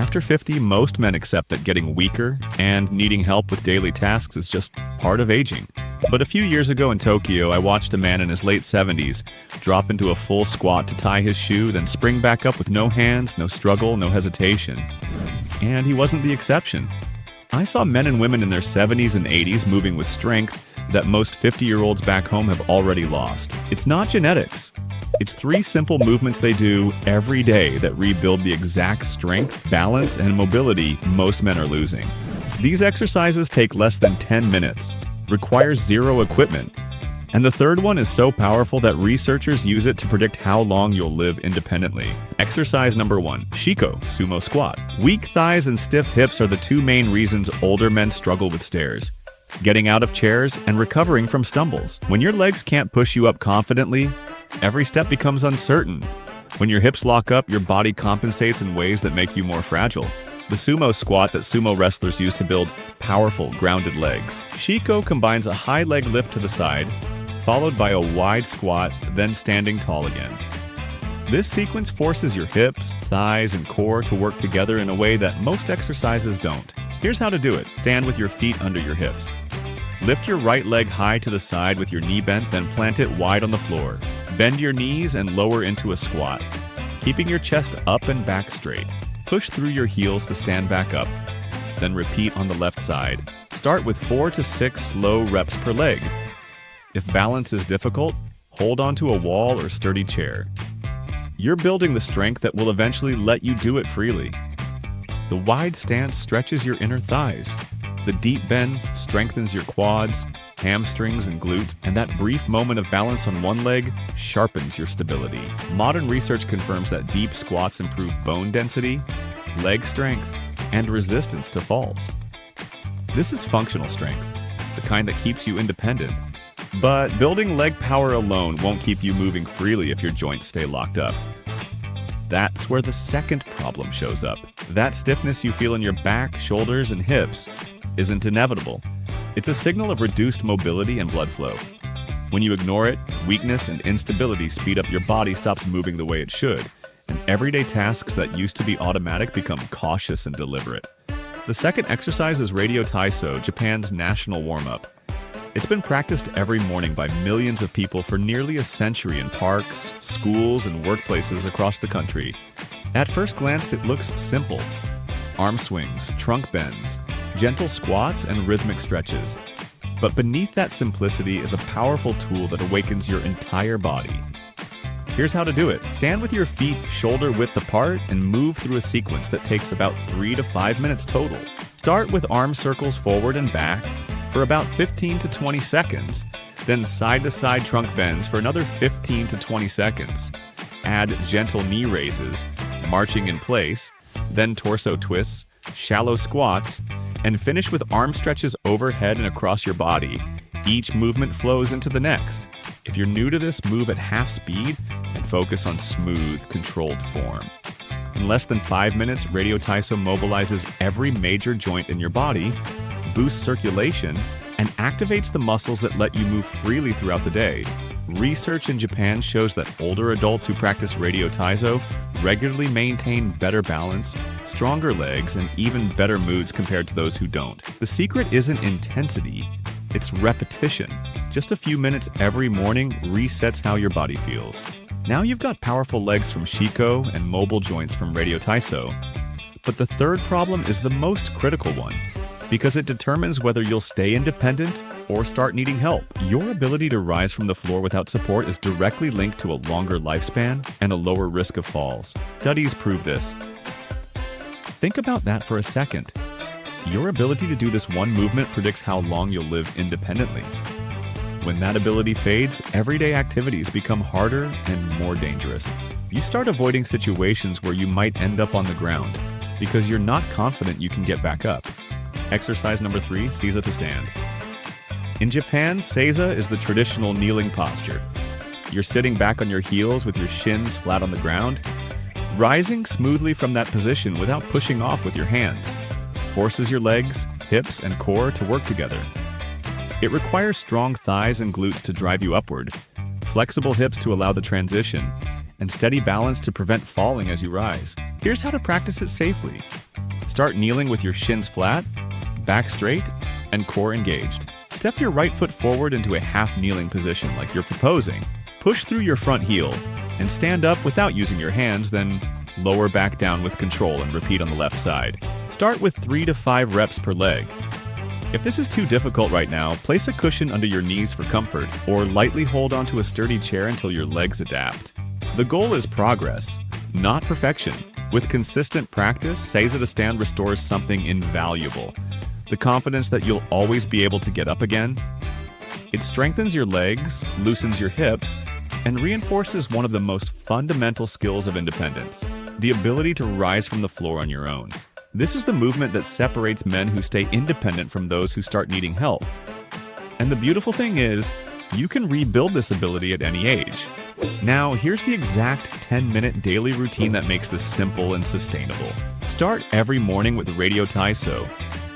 After 50, most men accept that getting weaker and needing help with daily tasks is just part of aging. But a few years ago in Tokyo, I watched a man in his late 70s drop into a full squat to tie his shoe, then spring back up with no hands, no struggle, no hesitation. And he wasn't the exception. I saw men and women in their 70s and 80s moving with strength that most 50-year-olds back home have already lost. It's not genetics. It's 3 simple movements they do every day that rebuild the exact strength, balance, and mobility most men are losing. These exercises take less than 10 minutes, require 0 equipment, and the third one is so powerful that researchers use it to predict how long you'll live independently. Exercise number 1, Shiko, sumo squat. Weak thighs and stiff hips are the 2 main reasons older men struggle with stairs. Getting out of chairs and recovering from stumbles. When your legs can't push you up confidently, every step becomes uncertain. When your hips lock up, your body compensates in ways that make you more fragile. The sumo squat that sumo wrestlers use to build powerful, grounded legs. Shiko combines a high leg lift to the side, followed by a wide squat, then standing tall again. This sequence forces your hips, thighs, and core to work together in a way that most exercises don't. Here's how to do it. Stand with your feet under your hips. Lift your right leg high to the side with your knee bent, then plant it wide on the floor. Bend your knees and lower into a squat, keeping your chest up and back straight. Push through your heels to stand back up, then repeat on the left side. Start with 4 to 6 slow reps per leg. If balance is difficult, hold onto a wall or sturdy chair. You're building the strength that will eventually let you do it freely. The wide stance stretches your inner thighs. The deep bend strengthens your quads, hamstrings, and glutes, and that brief moment of balance on one leg sharpens your stability. Modern research confirms that deep squats improve bone density, leg strength, and resistance to falls. This is functional strength, the kind that keeps you independent. But building leg power alone won't keep you moving freely if your joints stay locked up. That's where the second problem shows up. That stiffness you feel in your back, shoulders, and hips isn't inevitable. It's a signal of reduced mobility and blood flow. When you ignore it, weakness and instability speed up, your body stops moving the way it should, and everyday tasks that used to be automatic become cautious and deliberate. The second exercise is radio Taiso, Japan's national warm-up. It's been practiced every morning by millions of people for nearly a century in parks, schools, and workplaces across the country. At first glance, it looks simple. Arm swings, trunk bends, gentle squats, and rhythmic stretches. But beneath that simplicity is a powerful tool that awakens your entire body. Here's how to do it. Stand with your feet shoulder width apart and move through a sequence that takes about 3 to 5 minutes total. Start with arm circles forward and back for about 15 to 20 seconds, then side-to-side trunk bends for another 15 to 20 seconds. Add gentle knee raises, marching in place, then torso twists, shallow squats, and finish with arm stretches overhead and across your body. Each movement flows into the next. If you're new to this, move at half speed and focus on smooth, controlled form. In less than 5 minutes, Radio Taiso mobilizes every major joint in your body, boosts circulation, and activates the muscles that let you move freely throughout the day. Research in Japan shows that older adults who practice Radio Taiso regularly maintain better balance, stronger legs, and even better moods compared to those who don't. The secret isn't intensity, it's repetition. Just a few minutes every morning resets how your body feels. Now you've got powerful legs from Shiko and mobile joints from Radio Taiso. But the third problem is the most critical one, because it determines whether you'll stay independent or start needing help. Your ability to rise from the floor without support is directly linked to a longer lifespan and a lower risk of falls. Studies prove this. Think about that for a second. Your ability to do this one movement predicts how long you'll live independently. When that ability fades, everyday activities become harder and more dangerous. You start avoiding situations where you might end up on the ground because you're not confident you can get back up. Exercise number 3, Seiza to stand. In Japan, Seiza is the traditional kneeling posture. You're sitting back on your heels with your shins flat on the ground. Rising smoothly from that position without pushing off with your hands forces your legs, hips, and core to work together. It requires strong thighs and glutes to drive you upward, flexible hips to allow the transition, and steady balance to prevent falling as you rise. Here's how to practice it safely. Start kneeling with your shins flat, back straight, and core engaged. Step your right foot forward into a half-kneeling position like you're proposing. Push through your front heel and stand up without using your hands, then lower back down with control and repeat on the left side. Start with 3 to 5 reps per leg. If this is too difficult right now, place a cushion under your knees for comfort or lightly hold onto a sturdy chair until your legs adapt. The goal is progress, not perfection. With consistent practice, Seiza to stand restores something invaluable. The confidence that you'll always be able to get up again. It strengthens your legs, loosens your hips, and reinforces one of the most fundamental skills of independence, the ability to rise from the floor on your own. This is the movement that separates men who stay independent from those who start needing help. And the beautiful thing is, you can rebuild this ability at any age. Now, here's the exact 10-minute daily routine that makes this simple and sustainable. Start every morning with Radio Taiso.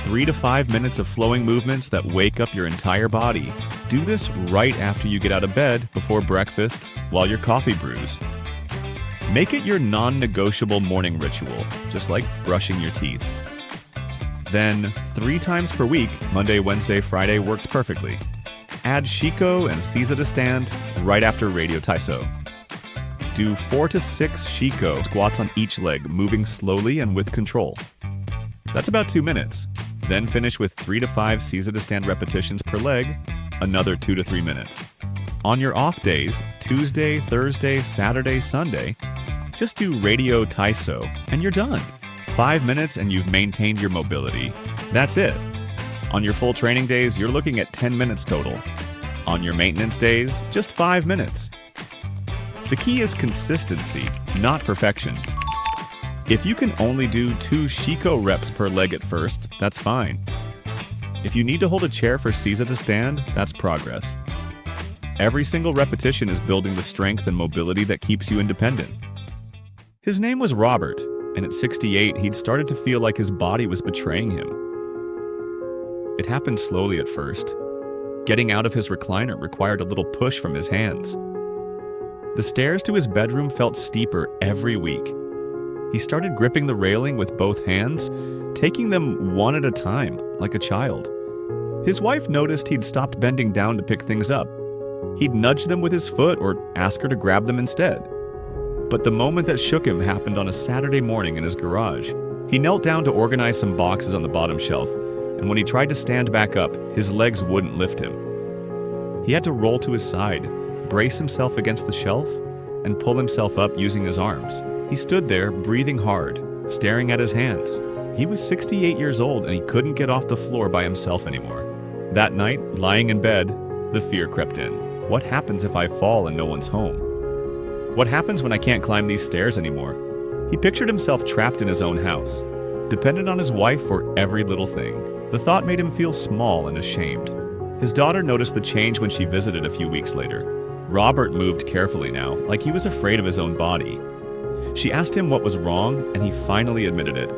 3 to 5 minutes of flowing movements that wake up your entire body. Do this right after you get out of bed, before breakfast, while your coffee brews. Make it your non-negotiable morning ritual, just like brushing your teeth. Then, 3 times per week, Monday, Wednesday, Friday works perfectly. Add Shiko and Seiza to stand right after Radio Taiso. Do 4 to 6 Shiko squats on each leg, moving slowly and with control. That's about 2 minutes. Then finish with 3 to 5 Seiza to stand repetitions per leg, another 2 to 3 minutes. On your off days, Tuesday, Thursday, Saturday, Sunday, just do Radio Taiso and you're done. 5 minutes and you've maintained your mobility. That's it. On your full training days, you're looking at 10 minutes total. On your maintenance days, just 5 minutes. The key is consistency, not perfection. If you can only do 2 Shiko reps per leg at first, that's fine. If you need to hold a chair for Seiza to stand, that's progress. Every single repetition is building the strength and mobility that keeps you independent. His name was Robert, and at 68, he'd started to feel like his body was betraying him. It happened slowly at first. Getting out of his recliner required a little push from his hands. The stairs to his bedroom felt steeper every week. He started gripping the railing with both hands, taking them one at a time, like a child. His wife noticed he'd stopped bending down to pick things up. He'd nudge them with his foot or ask her to grab them instead. But the moment that shook him happened on a Saturday morning in his garage. He knelt down to organize some boxes on the bottom shelf, and when he tried to stand back up, his legs wouldn't lift him. He had to roll to his side, brace himself against the shelf, and pull himself up using his arms. He stood there, breathing hard, staring at his hands. He was 68 years old and he couldn't get off the floor by himself anymore. That night, lying in bed, the fear crept in. What happens if I fall and no one's home? What happens when I can't climb these stairs anymore? He pictured himself trapped in his own house, dependent on his wife for every little thing. The thought made him feel small and ashamed. His daughter noticed the change when she visited a few weeks later. Robert moved carefully now, like he was afraid of his own body. She asked him what was wrong, and he finally admitted it.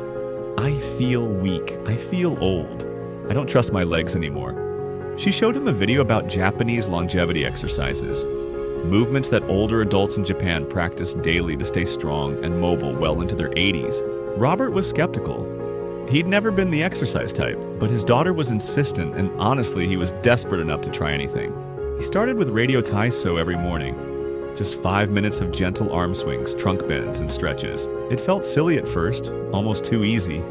I feel weak. I feel old. I don't trust my legs anymore. She showed him a video about Japanese longevity exercises, movements that older adults in Japan practice daily to stay strong and mobile well into their 80s. Robert was skeptical. He'd never been the exercise type, but his daughter was insistent, and honestly, he was desperate enough to try anything. He started with Radio Taiso every morning. Just 5 minutes of gentle arm swings, trunk bends, and stretches. It felt silly at first, almost too easy.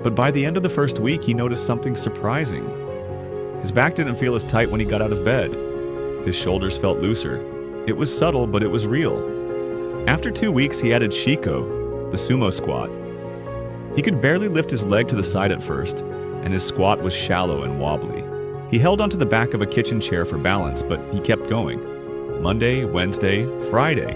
But by the end of the first week, he noticed something surprising. His back didn't feel as tight when he got out of bed. His shoulders felt looser. It was subtle, but it was real. After 2 weeks, he added Shiko, the sumo squat. He could barely lift his leg to the side at first, and his squat was shallow and wobbly. He held onto the back of a kitchen chair for balance, but he kept going. Monday, Wednesday, Friday.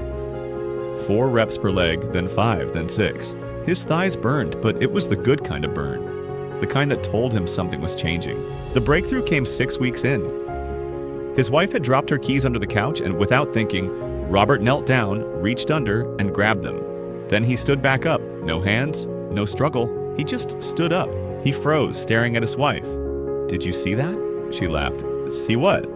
4 reps per leg, then 5, then 6. His thighs burned, but it was the good kind of burn. The kind that told him something was changing. The breakthrough came 6 weeks in. His wife had dropped her keys under the couch, and without thinking, Robert knelt down, reached under, and grabbed them. Then he stood back up. No hands, no struggle. He just stood up. He froze, staring at his wife. "Did you see that?" She laughed. "See what?"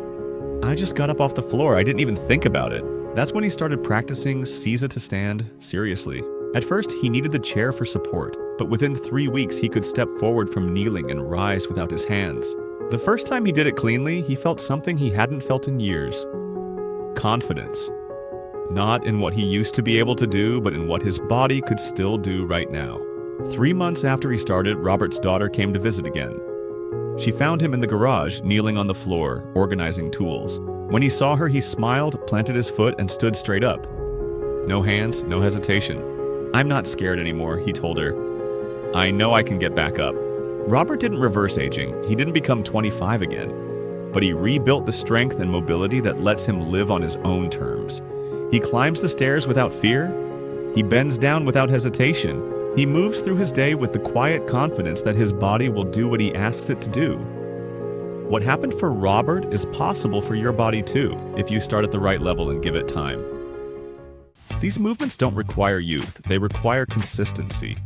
"I just got up off the floor. I didn't even think about it." That's when he started practicing Seiza to stand seriously. At first, he needed the chair for support. but within 3 weeks he could step forward from kneeling and rise without his hands. The first time he did it cleanly, he felt something he hadn't felt in years. Confidence. Not in what he used to be able to do, but in what his body could still do right now. 3 months after he started, Robert's daughter came to visit again. She found him in the garage, kneeling on the floor, organizing tools. When he saw her, he smiled, planted his foot, and stood straight up. No hands, no hesitation. "I'm not scared anymore," he told her. "I know I can get back up." Robert didn't reverse aging. He didn't become 25 again. But he rebuilt the strength and mobility that lets him live on his own terms. He climbs the stairs without fear. He bends down without hesitation. He moves through his day with the quiet confidence that his body will do what he asks it to do. What happened for Robert is possible for your body too, if you start at the right level and give it time. These movements don't require youth, they require consistency.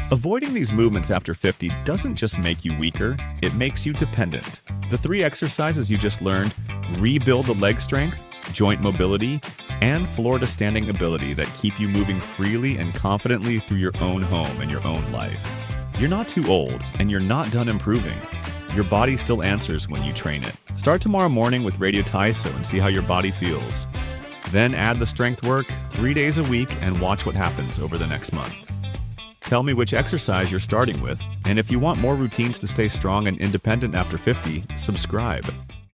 Avoiding these movements after 50 doesn't just make you weaker, it makes you dependent. The 3 exercises you just learned rebuild the leg strength, joint mobility, and floor-to-standing ability that keep you moving freely and confidently through your own home and your own life. You're not too old, and you're not done improving. Your body still answers when you train it. Start tomorrow morning with Radio Taiso and see how your body feels. Then add the strength work 3 days a week and watch what happens over the next month. Tell me which exercise you're starting with, and if you want more routines to stay strong and independent after 50, subscribe.